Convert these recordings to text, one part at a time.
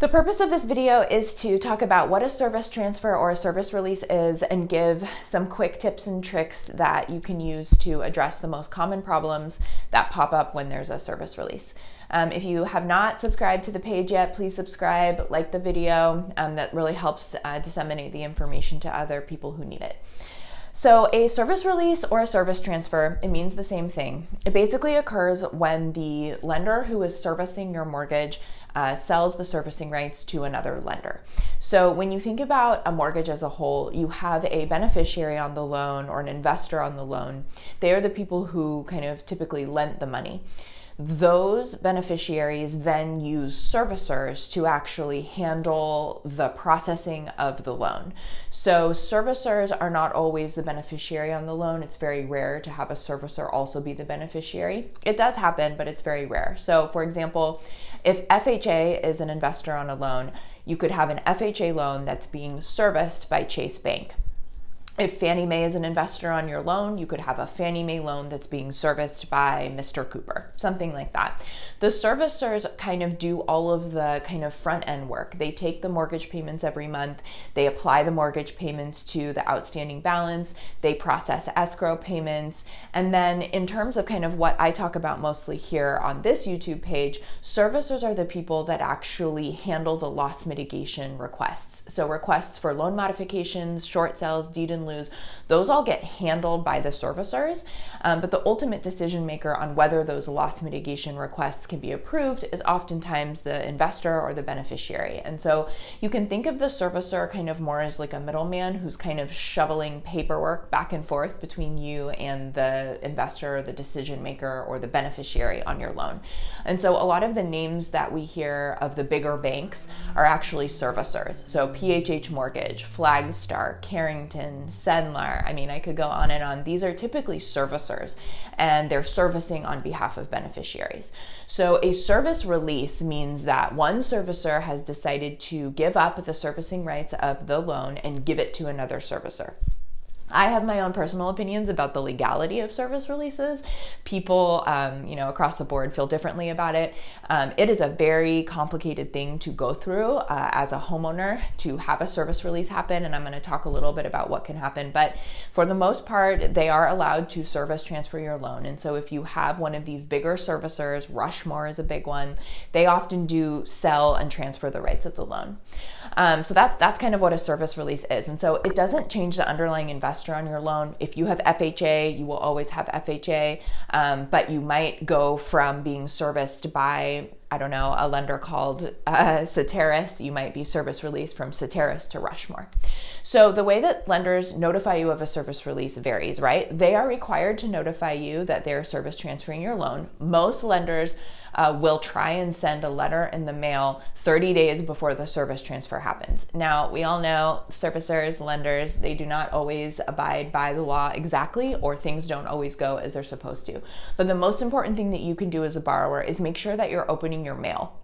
The purpose of this video is to talk about what a service transfer or a service release is and give some quick tips and tricks that you can use to address the most common problems that pop up when there's a service release. If you have not subscribed to the page yet, please subscribe, like the video. That really helps disseminate the information to other people who need it. So a service release or a service transfer, it means the same thing. It basically occurs when the lender who is servicing your mortgage sells the servicing rights to another lender. So when you think about a mortgage as a whole, you have a beneficiary on the loan or an investor on the loan. They are the people who kind of typically lent the money. Those beneficiaries then use servicers to actually handle the processing of the loan. So servicers are not always the beneficiary on the loan. It's very rare to have a servicer also be the beneficiary. It does happen, but it's very rare. So for example, if FHA is an investor on a loan, you could have an FHA loan that's being serviced by Chase Bank. If Fannie Mae is an investor on your loan, you could have a Fannie Mae loan that's being serviced by Mr. Cooper, something like that. The servicers kind of do all of the kind of front end work. They take the mortgage payments every month, they apply the mortgage payments to the outstanding balance, they process escrow payments, and then in terms of kind of what I talk about mostly here on this YouTube page, servicers are the people that actually handle the loss mitigation requests. So requests for loan modifications, short sales, deed and lose, those all get handled by the servicers, but the ultimate decision maker on whether those loss mitigation requests can be approved is oftentimes the investor or the beneficiary. And so you can think of the servicer kind of more as like a middleman who's kind of shoveling paperwork back and forth between you and the investor, the decision maker, or the beneficiary on your loan. And so a lot of the names that we hear of the bigger banks are actually servicers. So PHH Mortgage, Flagstar, Carrington, Senlar, I mean, I could go on and on. These are typically servicers and they're servicing on behalf of beneficiaries. So a service release means that one servicer has decided to give up the servicing rights of the loan and give it to another servicer. I have my own personal opinions about the legality of service releases. People, across the board feel differently about it. It is a very complicated thing to go through as a homeowner to have a service release happen, and I'm going to talk a little bit about what can happen. But for the most part, they are allowed to service transfer your loan. And so if you have one of these bigger servicers, Rushmore is a big one, they often do sell and transfer the rights of the loan. So that's kind of what a service release is. And so it doesn't change the underlying investor on your loan. If you have FHA, you will always have FHA, but you might go from being serviced by, I don't know, a lender called Ceteris. You might be service released from Ceteris to Rushmore. So the way that lenders notify you of a service release varies, right? They are required to notify you that they're service transferring your loan. Most lenders will try and send a letter in the mail 30 days before the service transfer happens. Now, we all know servicers, lenders, they do not always abide by the law exactly, or things don't always go as they're supposed to. But the most important thing that you can do as a borrower is make sure that you're opening your mail.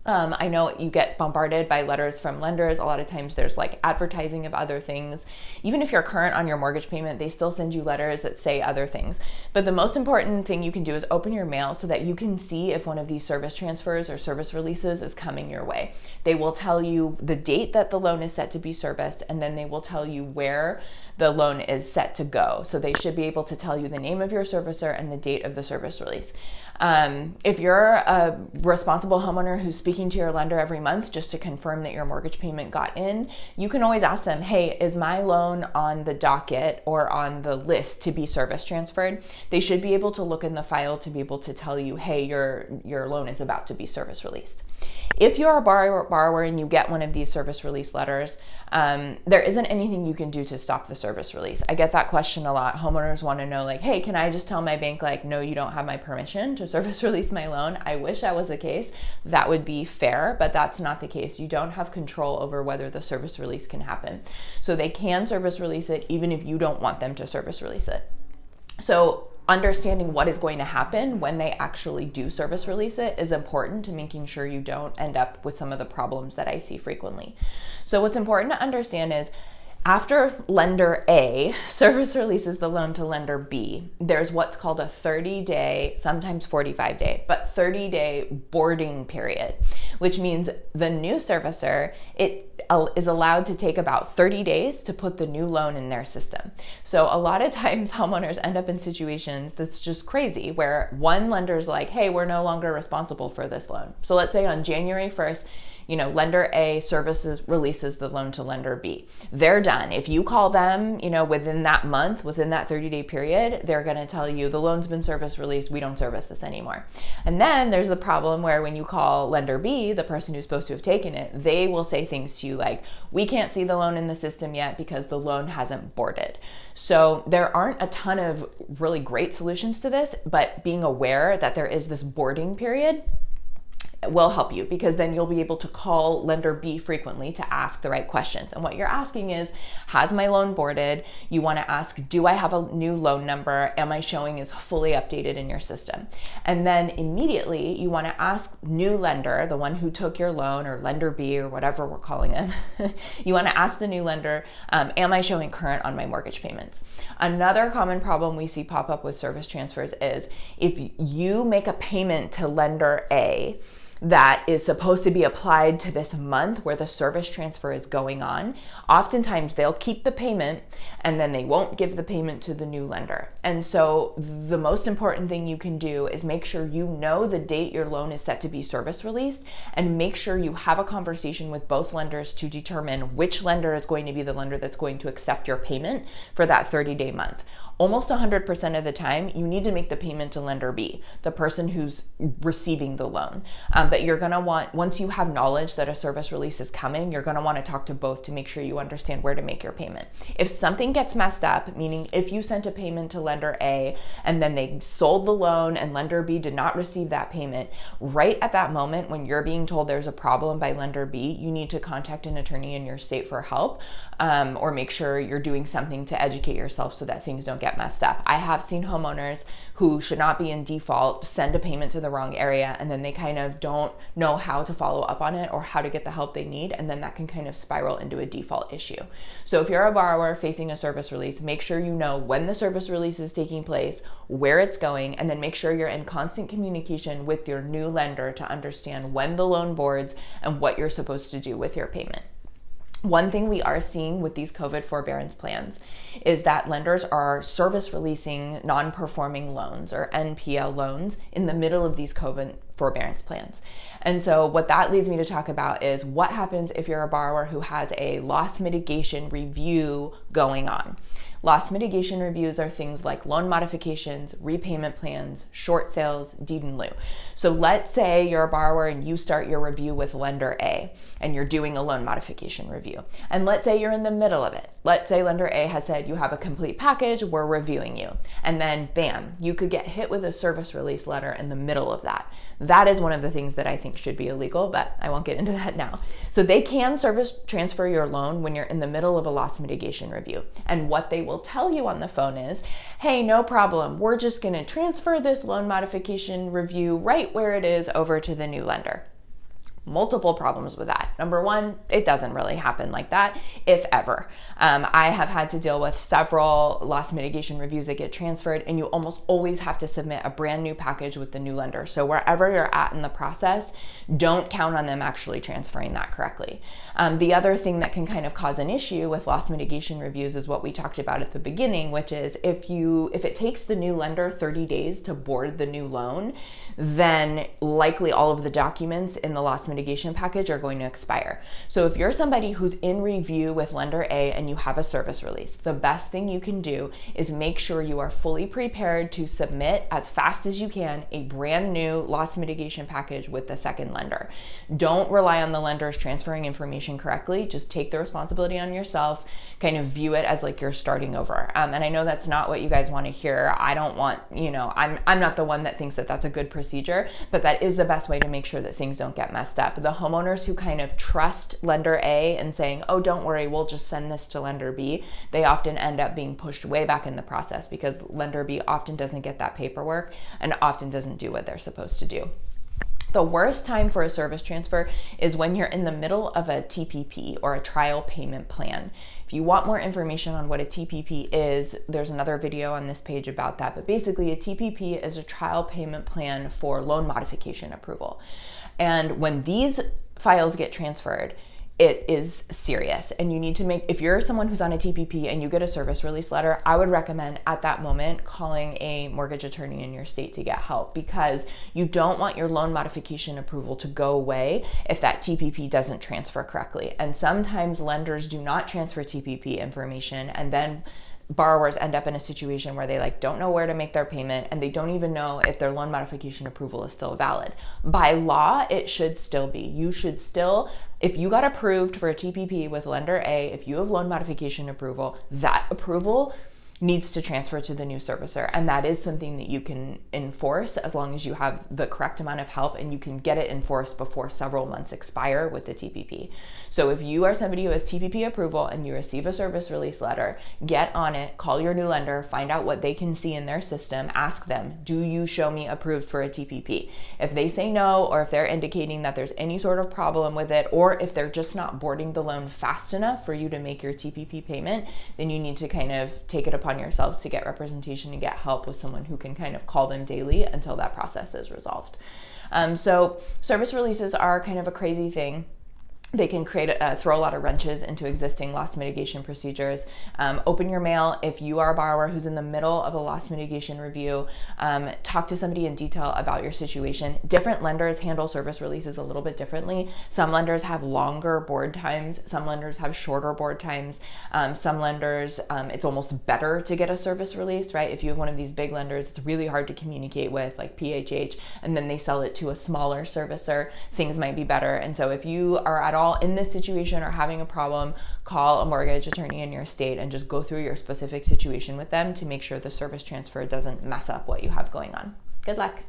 I know you get bombarded by letters from lenders. A lot of times there's like advertising of other things. Even if you're current on your mortgage payment, they still send you letters that say other things. But the most important thing you can do is open your mail so that you can see if one of these service transfers or service releases is coming your way. They will tell you the date that the loan is set to be serviced, and then they will tell you where the loan is set to go. So they should be able to tell you the name of your servicer and the date of the service release. If you're a responsible homeowner who's speaking to your lender every month just to confirm that your mortgage payment got in, you can always ask them, hey, is my loan on the docket or on the list to be service transferred? They should be able to look in the file to be able to tell you, hey, your loan is about to be service released. If you're a borrower and you get one of these service release letters, there isn't anything you can do to stop the service release. I get that question a lot. Homeowners want to know, like, hey, can I just tell my bank, like, no, you don't have my permission to service release my loan? I wish that was the case. That would be fair, but that's not the case. You don't have control over whether the service release can happen. So they can service release it even if you don't want them to service release it. So understanding what is going to happen when they actually do service release it is important to making sure you don't end up with some of the problems that I see frequently. So what's important to understand is After lender A service releases the loan to lender B, there's what's called a 30-day, sometimes 45-day, but 30-day boarding period, which means the new servicer is allowed to take about 30 days to put the new loan in their system. So a lot of times homeowners end up in situations that's just crazy, where one lender's like, hey, we're no longer responsible for this loan. So let's say on January 1st, lender A releases the loan to lender B. They're done. If you call them, within that month, within that 30-day period, they're going to tell you the loan's been service released. We don't service this anymore. And then there's the problem where when you call lender B, the person who's supposed to have taken it, they will say things to you like, we can't see the loan in the system yet because the loan hasn't boarded. So there aren't a ton of really great solutions to this, but being aware that there is this boarding period will help you, because then you'll be able to call lender B frequently to ask the right questions. And what you're asking is, has my loan boarded? You want to ask, do I have a new loan number? Am I showing as fully updated in your system? And then immediately you want to ask new lender, the one who took your loan, or lender B, or whatever we're calling them. You want to ask the new lender, am I showing current on my mortgage payments? Another common problem we see pop up with service transfers is if you make a payment to lender A that is supposed to be applied to this month where the service transfer is going on, oftentimes they'll keep the payment and then they won't give the payment to the new lender. And so the most important thing you can do is make sure you know the date your loan is set to be service released, and make sure you have a conversation with both lenders to determine which lender is going to be the lender that's going to accept your payment for that 30-day month. Almost 100% of the time, you need to make the payment to lender B, the person who's receiving the loan. But you're gonna want, once you have knowledge that a service release is coming, you're gonna wanna talk to both to make sure you understand where to make your payment. If something gets messed up, meaning if you sent a payment to lender A and then they sold the loan and lender B did not receive that payment, right at that moment when you're being told there's a problem by lender B, you need to contact an attorney in your state for help, or make sure you're doing something to educate yourself so that things don't get messed up. I have seen homeowners who should not be in default send a payment to the wrong area, and then they kind of don't know how to follow up on it or how to get the help they need, and then that can kind of spiral into a default issue. So if you're a borrower facing a service release, make sure you know when the service release is taking place, where it's going, and then make sure you're in constant communication with your new lender to understand when the loan boards and what you're supposed to do with your payment. One thing we are seeing with these COVID forbearance plans is that lenders are service releasing non-performing loans, or NPL loans, in the middle of these COVID forbearance plans. And so what that leads me to talk about is what happens if you're a borrower who has a loss mitigation review going on. Loss mitigation reviews are things like loan modifications, repayment plans, short sales, deed in lieu. So let's say you're a borrower and you start your review with lender A and you're doing a loan modification review. And let's say you're in the middle of it. Let's say lender A has said you have a complete package, we're reviewing you. And then bam, you could get hit with a service release letter in the middle of that. That is one of the things that I think should be illegal, but I won't get into that now. So they can service transfer your loan when you're in the middle of a loss mitigation review. And what they will tell you on the phone is, hey, no problem, we're just gonna transfer this loan modification review right where it is over to the new lender. Multiple problems with that. Number one, it doesn't really happen like that, if ever. I have had to deal with several loss mitigation reviews that get transferred, and you almost always have to submit a brand new package with the new lender. So wherever you're at in the process, don't count on them actually transferring that correctly. The other thing that can kind of cause an issue with loss mitigation reviews is what we talked about at the beginning, which is if it takes the new lender 30 days to board the new loan, then likely all of the documents in the loss mitigation package are going to expire. So if you're somebody who's in review with lender A and you have a service release, the best thing you can do is make sure you are fully prepared to submit as fast as you can a brand new loss mitigation package with the second lender. Don't rely on the lenders transferring information correctly. Just take the responsibility on yourself, kind of view it as like you're starting over. And I know that's not what you guys want to hear. I don't want, I'm not the one that thinks that that's a good procedure, but that is the best way to make sure that things don't get messed up. The homeowners who kind of trust lender A and saying, oh, don't worry, we'll just send this to lender B, they often end up being pushed way back in the process because lender B often doesn't get that paperwork and often doesn't do what they're supposed to do. The worst time for a service transfer is when you're in the middle of a TPP or a trial payment plan. If you want more information on what a TPP is, there's another video on this page about that. But basically, a TPP is a trial payment plan for loan modification approval. And when these files get transferred, it is serious, and you need to make, if you're someone who's on a TPP and you get a service release letter, I would recommend at that moment calling a mortgage attorney in your state to get help, because you don't want your loan modification approval to go away if that TPP doesn't transfer correctly. And sometimes lenders do not transfer TPP information, and then borrowers end up in a situation where they don't know where to make their payment, and they don't even know if their loan modification approval is still valid. By law, it should still be. You should still, if you got approved for a TPP with lender A, if you have loan modification approval, that approval needs to transfer to the new servicer. And that is something that you can enforce as long as you have the correct amount of help, and you can get it enforced before several months expire with the TPP. So if you are somebody who has TPP approval and you receive a service release letter, get on it, call your new lender, find out what they can see in their system, ask them, do you show me approved for a TPP? If they say no, or if they're indicating that there's any sort of problem with it, or if they're just not boarding the loan fast enough for you to make your TPP payment, then you need to kind of take it upon yourselves to get representation and get help with someone who can kind of call them daily until that process is resolved. So service releases are kind of a crazy thing. They can throw a lot of wrenches into existing loss mitigation procedures. Open your mail if you are a borrower who's in the middle of a loss mitigation review. Talk to somebody in detail about your situation. Different lenders handle service releases a little bit differently. Some lenders have longer board times. Some lenders have shorter board times. Some lenders, it's almost better to get a service release, right? If you have one of these big lenders, it's really hard to communicate with, like PHH, and then they sell it to a smaller servicer, things might be better. And so if you are at all in this situation or having a problem, call a mortgage attorney in your state and just go through your specific situation with them to make sure the service transfer doesn't mess up what you have going on. Good luck.